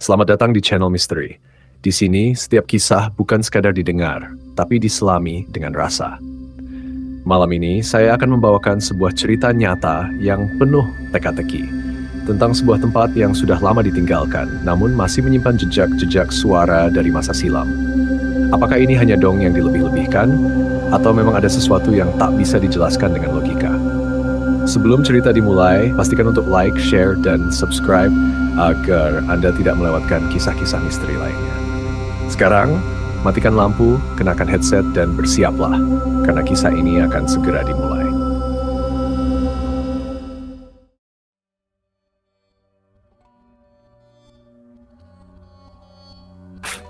Selamat datang di channel Misteri. Di sini, setiap kisah bukan sekadar didengar, tapi diselami dengan rasa. Malam ini, saya akan membawakan sebuah cerita nyata yang penuh teka-teki tentang sebuah tempat yang sudah lama ditinggalkan, namun masih menyimpan jejak-jejak suara dari masa silam. Apakah ini hanya dong yang dilebih-lebihkan, atau memang ada sesuatu yang tak bisa dijelaskan dengan logika? Sebelum cerita dimulai, pastikan untuk like, share, dan subscribe agar Anda tidak melewatkan kisah-kisah misteri lainnya. Sekarang, matikan lampu, kenakan headset, dan bersiaplah, karena kisah ini akan segera dimulai.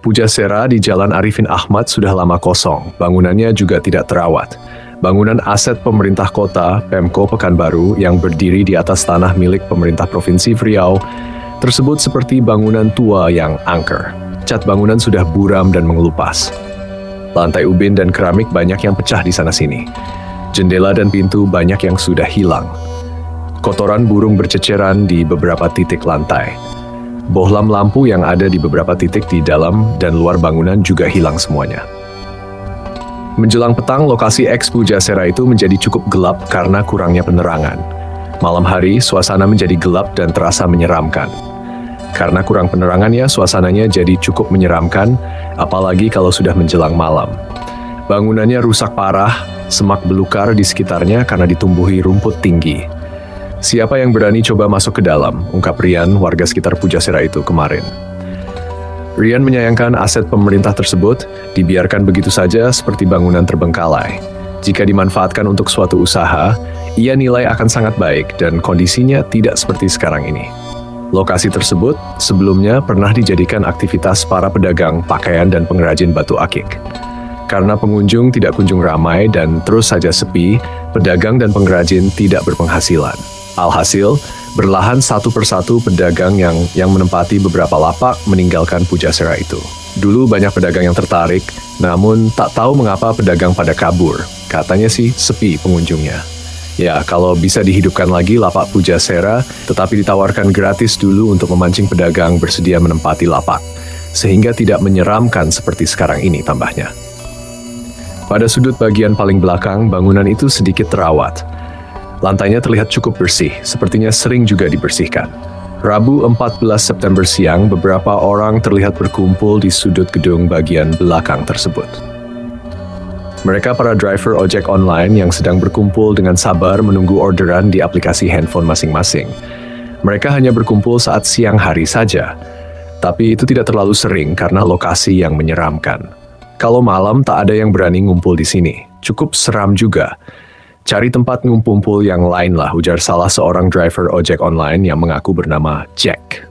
Pujasera di Jalan Arifin Ahmad sudah lama kosong, bangunannya juga tidak terawat. Bangunan aset pemerintah kota, Pemko Pekanbaru, yang berdiri di atas tanah milik pemerintah Provinsi Riau, tersebut seperti bangunan tua yang angker. Cat bangunan sudah buram dan mengelupas. Lantai ubin dan keramik banyak yang pecah di sana-sini. Jendela dan pintu banyak yang sudah hilang. Kotoran burung berceceran di beberapa titik lantai. Bohlam lampu yang ada di beberapa titik di dalam dan luar bangunan juga hilang semuanya. Menjelang petang, lokasi eks Pujasera itu menjadi cukup gelap karena kurangnya penerangan. Malam hari, suasana menjadi gelap dan terasa menyeramkan. Karena kurang penerangannya, suasananya jadi cukup menyeramkan, apalagi kalau sudah menjelang malam. Bangunannya rusak parah, semak belukar di sekitarnya karena ditumbuhi rumput tinggi. Siapa yang berani coba masuk ke dalam, ungkap Rian, warga sekitar Pujasera itu kemarin. Rian menyayangkan aset pemerintah tersebut dibiarkan begitu saja seperti bangunan terbengkalai. Jika dimanfaatkan untuk suatu usaha, ia nilai akan sangat baik dan kondisinya tidak seperti sekarang ini. Lokasi tersebut sebelumnya pernah dijadikan aktivitas para pedagang pakaian dan pengrajin batu akik. Karena pengunjung tidak kunjung ramai dan terus saja sepi, pedagang dan pengrajin tidak berpenghasilan. Alhasil, berlahan satu persatu pedagang yang menempati beberapa lapak meninggalkan Pujasera itu. Dulu banyak pedagang yang tertarik, namun tak tahu mengapa pedagang pada kabur. Katanya sih sepi pengunjungnya. Ya, kalau bisa dihidupkan lagi lapak Pujasera, tetapi ditawarkan gratis dulu untuk memancing pedagang bersedia menempati lapak, sehingga tidak menyeramkan seperti sekarang ini, tambahnya. Pada sudut bagian paling belakang, bangunan itu sedikit terawat. Lantainya terlihat cukup bersih, sepertinya sering juga dibersihkan. Rabu 14 September siang, beberapa orang terlihat berkumpul di sudut gedung bagian belakang tersebut. Mereka para driver ojek online yang sedang berkumpul dengan sabar menunggu orderan di aplikasi handphone masing-masing. Mereka hanya berkumpul saat siang hari saja, tapi itu tidak terlalu sering karena lokasi yang menyeramkan. Kalau malam tak ada yang berani ngumpul di sini, cukup seram juga. Cari tempat ngumpul yang lain lah, ujar salah seorang driver ojek online yang mengaku bernama Jack.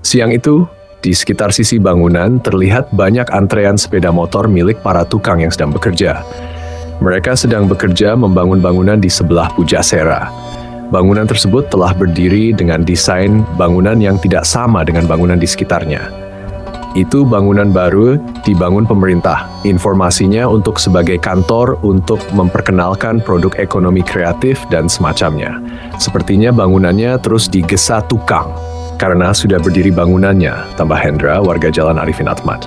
Siang itu, di sekitar sisi bangunan terlihat banyak antrean sepeda motor milik para tukang yang sedang bekerja. Mereka sedang bekerja membangun bangunan di sebelah Pujasera. Bangunan tersebut telah berdiri dengan desain bangunan yang tidak sama dengan bangunan di sekitarnya. Itu bangunan baru dibangun pemerintah. Informasinya untuk sebagai kantor untuk memperkenalkan produk ekonomi kreatif dan semacamnya. Sepertinya bangunannya terus digesa tukang karena sudah berdiri bangunannya, tambah Hendra, warga Jalan Arifin Ahmad.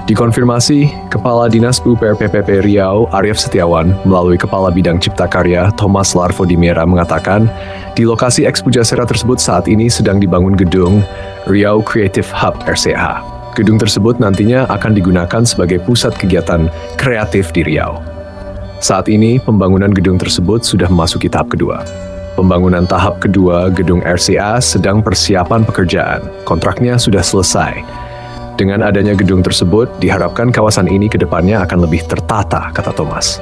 Dikonfirmasi, Kepala Dinas PUPR PPP Riau, Arief Setiawan, melalui Kepala Bidang Cipta Karya, Thomas Larvodimera, mengatakan, di lokasi eks Pujasera tersebut saat ini sedang dibangun gedung Riau Creative Hub RCH. Gedung tersebut nantinya akan digunakan sebagai pusat kegiatan kreatif di Riau. Saat ini, pembangunan gedung tersebut sudah memasuki tahap kedua. Pembangunan tahap kedua gedung RCA sedang persiapan pekerjaan. Kontraknya sudah selesai. Dengan adanya gedung tersebut, diharapkan kawasan ini ke depannya akan lebih tertata, kata Thomas.